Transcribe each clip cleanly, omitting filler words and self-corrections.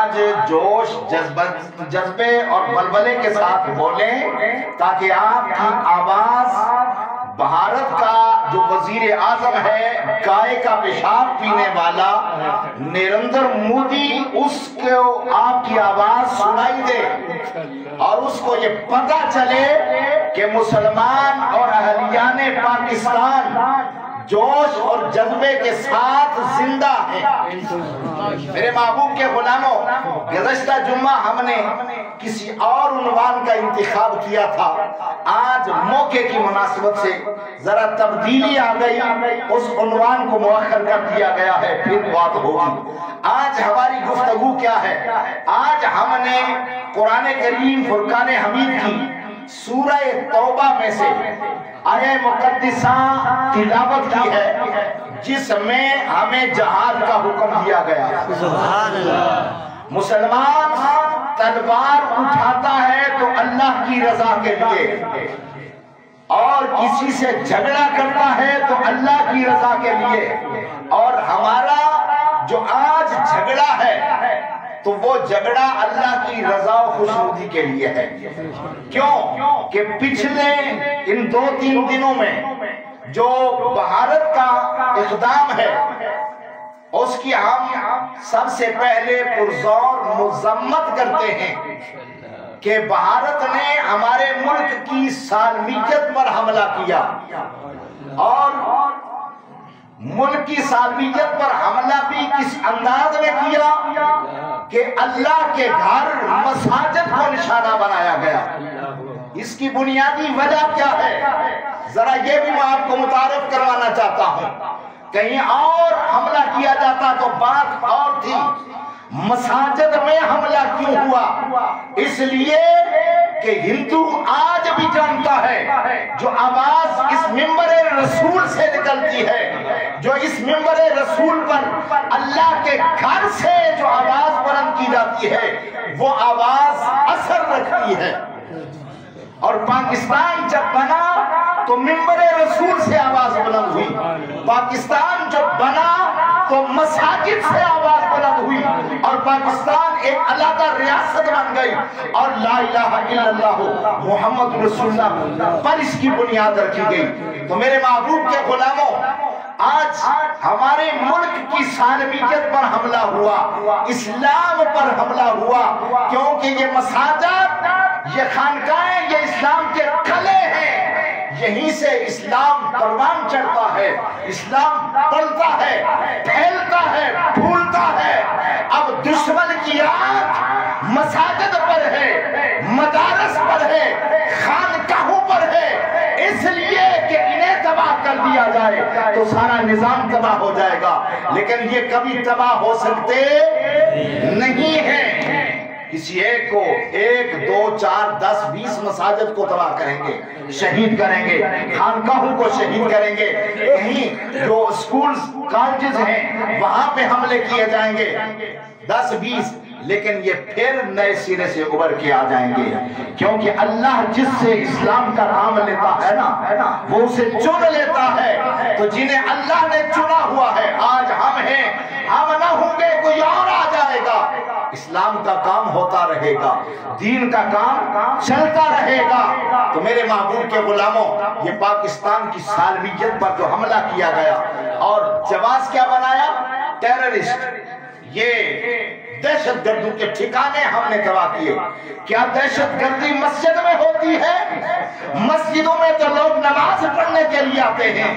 آج جوش جذبے اور بلبلے کے ساتھ بولیں تاکہ آپ کی آواز بھارت کا جو وزیر اعظم ہے، گائے کا پیشاب پینے والا نریندر مودی، اس کو آپ کی آواز سنائی دے اور اس کو یہ پتہ چلے کہ مسلمان اور اہلیان پاکستان جوش اور جذبے کے ساتھ زندہ ہیں۔ میرے محبوب کے غلاموں، گزشتہ جمعہ ہم نے کسی اور عنوان کا انتخاب کیا تھا، آج موقع کی مناسبت سے ذرا تبدیلی آ گئی، اس عنوان کو مؤخر کر دیا گیا ہے، پھر بات ہوگی۔ آج ہماری گفتگو کیا ہے؟ آج ہم نے قرآن کریم فرقان حمید کی سورہ توبہ میں سے آیہ مقدسہ تلاوت کی ہے، جس میں ہمیں جہاد کا حکم دیا گیا۔ مسلمان تلوار اٹھاتا ہے تو اللہ کی رضا کے لیے، اور کسی سے جھگڑا کرتا ہے تو اللہ کی رضا کے لیے، اور ہمارا جو آج جھگڑا ہے تو وہ جھگڑا اللہ کی رضا و خوشنودی کے لیے ہے۔ کیوں کہ پچھلے ان 2-3 دنوں میں جو بھارت کا اقدام ہے، اس کی ہم سب سے پہلے پرزور مذمت کرتے ہیں کہ بھارت نے ہمارے ملک کی سالمیت پر حملہ کیا، اور ملک کی سالمیت پر حملہ بھی کس انداز میں کیا کہ اللہ کے گھر مساجد کو نشانہ بنایا گیا۔ اس کی بنیادی وجہ کیا ہے؟ ذرا یہ بھی میں آپ کو متعارف کروانا چاہتا ہوں۔ کہیں اور حملہ کیا جاتا تو بات اور تھی، مساجد میں حملہ کیوں ہوا؟ اس لیے کہ ہندو آج بھی جانتا ہے جو آواز اس منبر رسول سے نکلتی ہے، جو اس منبر رسول پر اللہ کے گھر سے جو آواز بلند کی جاتی ہے، وہ آواز اثر رکھتی ہے۔ اور پاکستان جب بنا تو منبر رسول سے آواز بلند ہوئی، پاکستان جب بنا تو مساجد سے آواز بلند ہوئی، اور پاکستان ایک علیحدہ ریاست بن گئی، اور لا الہ الا اللہ محمد رسول اللہ پر اس کی بنیاد رکھی گئی۔ تو میرے محبوب کے غلاموں، آج ہمارے ملک کی سالمیت پر حملہ ہوا، اسلام پر حملہ ہوا، کیونکہ یہ مساجد، یہ خانقاہیں، یہ اسلام کے قلعے ہیں، یہیں سے اسلام پروان چڑھتا ہے، اسلام بڑھتا ہے، پھیلتا ہے، پھولتا ہے۔ اب دشمن کی آنکھ مساجد پر ہے، مدارس پر ہے، خانقاہوں پر ہے، اس لیے کہ انہیں تباہ کر دیا جائے تو سارا نظام تباہ ہو جائے گا، لیکن یہ کبھی تباہ ہو سکتے نہیں ہیں۔ کسی ایک کو 1 2 4 10 20 مساجد کو تباہ کریں گے، شہید کریں گے، خانقاہوں کو شہید کریں گے، کہیں جو سکولز کالجز ہیں وہاں پہ حملے کیے جائیں گے 10 20، لیکن یہ پھر نئے سرے سے ابھر کے آ جائیں گے، کیونکہ اللہ جس سے اسلام کا نام لیتا ہے نا، وہ اسے چن لیتا ہے۔ تو جنہیں اللہ نے چنا ہوا ہے، آج ہم ہیں، ہم نہ ہوں گے کوئی اور آ جائے گا، اسلام کا کام ہوتا رہے گا، دین کا کام چلتا رہے گا۔ تو میرے محبوب کے غلاموں، یہ پاکستان کی سالمیت پر جو حملہ کیا گیا اور جواز کیا بنایا؟ ٹیررسٹ، یہ دہشت گردوں کے ٹھکانے ہم نے تباہ کیے۔ کیا دہشت گردی مسجد میں ہوتی ہے؟ مسجدوں میں تو لوگ نماز پڑھنے کے لیے آتے ہیں،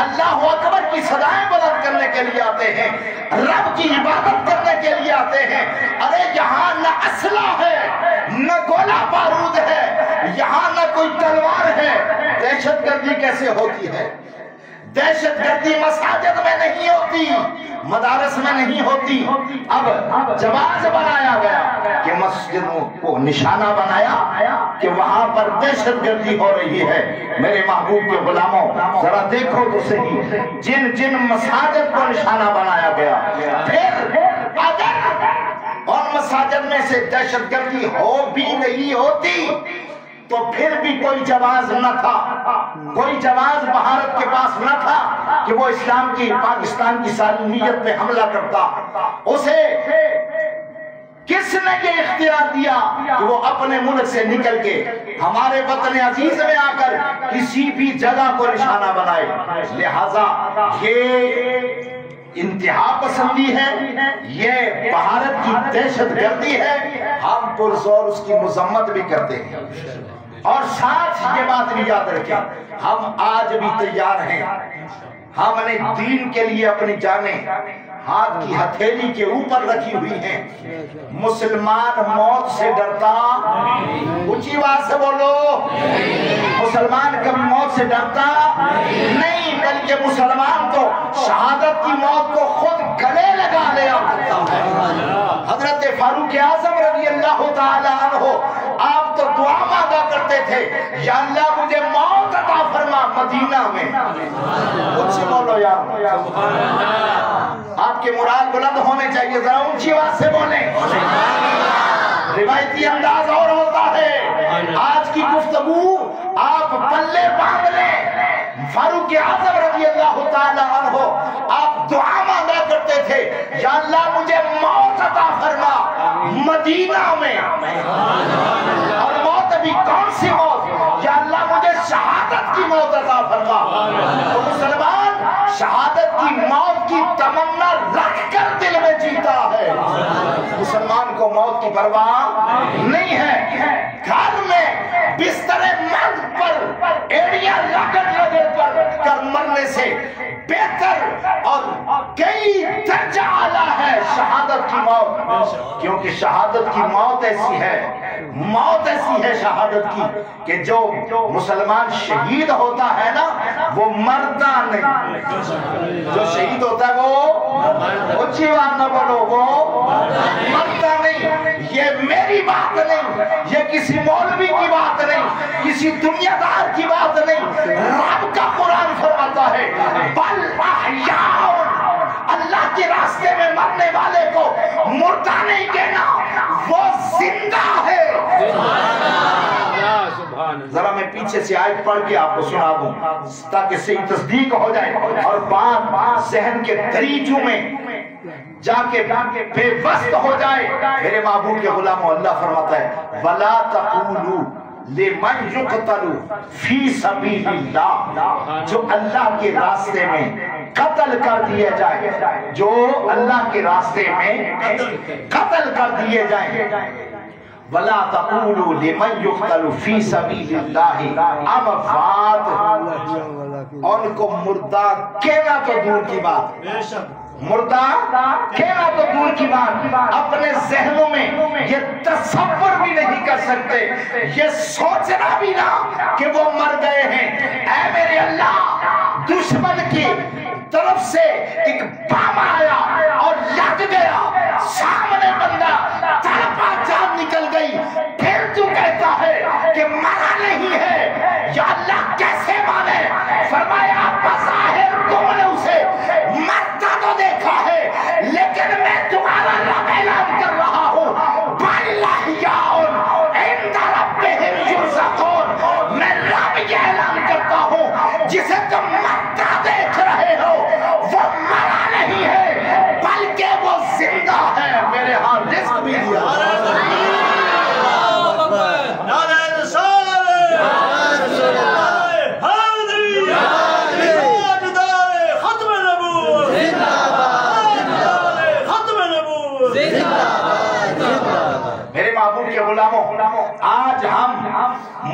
اللہ اکبر کی صدائیں بلند کرنے کے لیے آتے ہیں، رب کی عبادت کرنے کے لیے آتے ہیں۔ ارے یہاں نہ اسلحہ ہے، نہ گولہ بارود ہے، یہاں نہ کوئی تلوار ہے، دہشت گردی کیسے ہوتی ہے؟ دہشت گردی مساجد میں نہیں ہوتی، مدارس میں نہیں ہوتی۔ اب جواز بنایا گیا کہ مسجدوں کو نشانہ بنایا کہ وہاں پر دہشت گردی ہو رہی ہے۔ میرے محبوب کے غلاموں، ذرا دیکھو تو صحیح، جن مساجد کو نشانہ بنایا گیا، پھر اگر ان مساجد میں سے دہشت گردی ہو بھی نہیں ہوتی تو پھر بھی کوئی جواز نہ تھا، کوئی جواز بھارت کے پاس نہ تھا کہ وہ اسلام کی، پاکستان کی سالمیت پہ حملہ کرتا۔ اسے کس نے یہ اختیار دیا کہ وہ اپنے ملک سے نکل کے ہمارے وطن عزیز میں آ کر کسی بھی جگہ کو نشانہ بنائے؟ لہذا یہ انتہا پسندی ہے، یہ بھارت کی دہشت گردی ہے، ہم پرزور اس کی مذمت بھی کرتے ہیں۔ اور ساتھ یہ بات بھی یاد رکھیں، ہم آج بھی تیار ہیں، ہم نے دین کے لیے اپنی جانیں ہاتھ کی ہتھیلی کے اوپر رکھی ہوئی ہیں۔ مسلمان موت سے ڈرتا، اونچی آواز سے بولو، مسلمان کبھی موت سے ڈرتا نہیں، بلکہ مسلمان تو شہادت کی موت کو خود گلے لگا لیا کرتا ہے۔ حضرت فاروق اعظم رضی اللہ تعالیٰ عنہ آپ تو دعا مانگا کرتے تھے، یا اللہ مجھے موت عطا فرما مدینہ میں۔ کچھ بولو یار، آپ کے مراد بلند ہونے چاہیے، ذرا اونچی آواز سے بولیں۔ روایتی انداز اور ہوتا ہے، آج کی گفتگو آپ پلے باندھ لیں۔ فاروق اعظم رضی اللہ تعالیٰ عنہ آپ دعا مانگا کرتے تھے، یا اللہ مجھے موت عطا فرما مدینہ میں۔ اور موت ابھی کون سی موت؟ یا اللہ مجھے شہادت کی موت عطا فرما۔ تو مسلمان شہادت کی موت کی تمنا رکھ کر دل میں جیتا ہے، مسلمان کو موت کی پرواہ نہیں ہے۔ گھر میں بستر مرد پر ایڑیاں رگڑ کر مرنے سے بہتر اور کئی درجہ اعلیٰ ہے شہادت کی موت، کیونکہ شہادت کی موت ایسی ہے، موت ایسی ہے شہادت کی کہ جو مسلمان شہید ہوتا ہے نا وہ مرتا نہیں، جو شہید ہوتا ہے وہ اونچی آواز نہ بولو، وہ مرتا نہیں۔ یہ میری بات نہیں، یہ کسی مولوی کی بات نہیں، کسی دنیا دار کی بات نہیں، رب کا قرآن فرماتا ہے بل احیاء، اللہ کے راستے میں مرنے والے کو مردہ نہیں کہنا، وہ زندہ ہے۔ ذرا میں پیچھے سے آیت پڑھ کے آپ کو سنا دوں تاکہ صحیح تصدیق ہو جائے اور بات ذہن کے دریچوں میں جا کے بے وسط ہو جائے۔ میرے محبوب کے غلاموں، اللہ فرماتا ہے وَلَا تَقُولُوا لِمَنْ يُقْتَلُ فِي سَبِيلِ اللَّهِ، جو اللہ کے راستے میں قتل کر دیے جائے، جو اللہ کے راستے میں قتل کر دیے جائیں۔ وَلَا تَقُولُوا لِمَنْ يُقْتَلُ فِي سَبِيلِ اللَّهِ اموات، ان کو مردہ کہنا تو دور کی بات، مردہ کہنا تو دور کی بات، اپنے ذہنوں میں یہ تصور بھی نہیں کر سکتے، یہ سوچنا بھی نہ کہ وہ مر گئے ہیں۔ اے میرے اللہ، دشمن کی طرف سے ایک بم آیا اور لگ گیا، سامنے بندہ تڑپا جان نکل گئی، پھر تو کہتا ہے کہ مرا نہیں ہے، یا اللہ کیسے مانے؟ فرمایا بظاہر تم نے اسے مرتا تو دیکھا ہے، لیکن میں تمہارا رب اعلان کر رہا ہوں بل احیاء عند ربہم یرزقون، میں رب یہ اعلان کرتا ہوں جسے تم مرتا دیکھ رہے ہو وہ مرا نہیں ہے بلکہ وہ زندہ ہے، میرے ہاں رزق بھی دیا۔ میرے محبوب کے غلاموں، آج ہم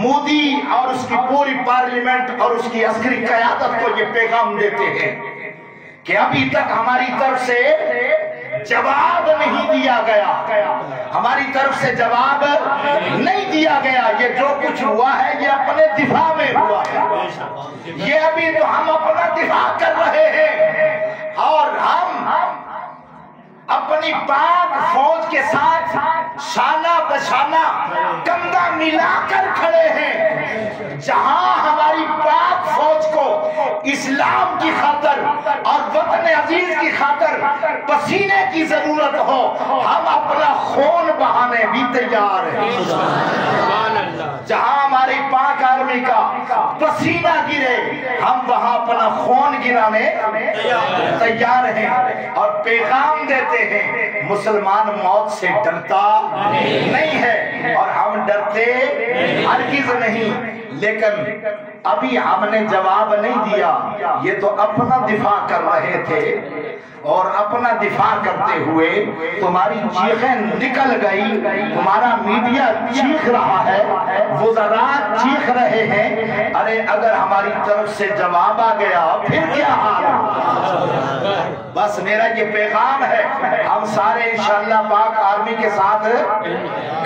مودی اور اس کی پوری پارلیمنٹ اور اس کی عسکری قیادت کو یہ پیغام دیتے ہیں کہ ابھی تک ہماری طرف سے جواب نہیں دیا گیا، ہماری طرف سے جواب نہیں دیا گیا۔ یہ جو کچھ ہوا ہے یہ اپنے دفاع میں ہوا ہے، یہ ابھی تو ہم اپنا دفاع کر رہے ہیں، اور ہم اپنی پاک فوج کے ساتھ شانہ بشانہ کندھا ملا کر کھڑے ہیں۔ جہاں ہماری پاک فوج کو اسلام کی خاطر اور وطن عزیز کی خاطر پسینے کی ضرورت ہو، ہم اپنا خون بہانے بھی تیار ہیں۔ جہاں ہماری پاک آرمی کا پسینہ گرے ہم وہاں اپنا خون گرانے تیار ہیں، اور پیغام دیتے ہیں مسلمان موت سے ڈرتا نہیں ہے، اور ہم ڈرتے ہرگز نہیں۔ لیکن ابھی ہم نے جواب نہیں دیا، یہ تو اپنا دفاع کر رہے تھے، اور اپنا دفاع کرتے ہوئے تمہاری چیخیں نکل گئی، تمہارا میڈیا چیخ رہا ہے، وزراء چیخ رہے ہیں، ارے اگر ہماری طرف سے جواب آ گیا پھر کیا حال؟ بس میرا یہ پیغام ہے، ہم سارے انشاءاللہ پاک آرمی کے ساتھ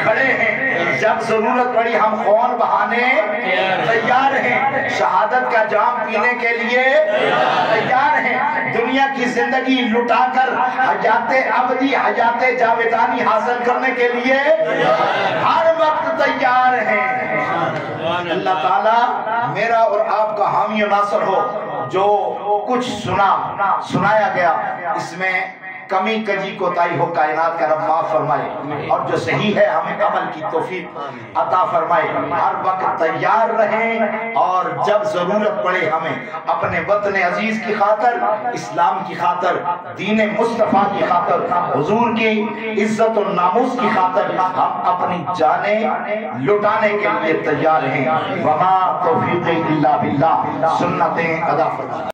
کھڑے ہیں، جب ضرورت پڑی ہم خون بہانے تیار ہیں، شہادت کا جام پینے کے لیے تیار ہیں، دنیا کی زندگی لٹا کر حیات ابدی حیات جاویدانی حاصل کرنے کے لیے ہر وقت تیار ہیں۔ اللہ تعالیٰ میرا اور آپ کا حامی و ناصر ہو۔ جو کچھ سنایا گیا اس میں کمی کجی کوتاہی ہو کائنات کا رب معاف فرمائے، اور جو صحیح ہے ہمیں عمل کی توفیق عطا فرمائے۔ ہر وقت تیار رہیں، اور جب ضرورت پڑے ہمیں اپنے وطن عزیز کی خاطر، اسلام کی خاطر، دین مصطفیٰ کی خاطر، حضور کی عزت و ناموس کی خاطر ہم اپنی جانیں لٹانے کے لیے تیار ہیں۔ وما توفیق الا باللہ، سنتیں ادا فرمائے۔